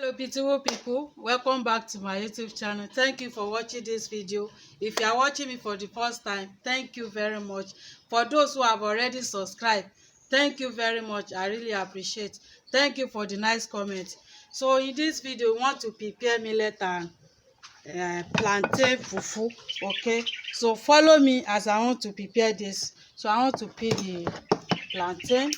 Hello beautiful people, welcome back to my YouTube channel. Thank you for watching this video. If you are watching me for the first time, thank you very much. For those who have already subscribed, thank you very much. I really appreciate. Thank you for the nice comments. So in this video, we want to prepare millet and plantain fufu. Okay, so follow me as I want to prepare this. So I want to peel the plantain.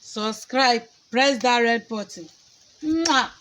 Subscribe, press that red button. Mwah!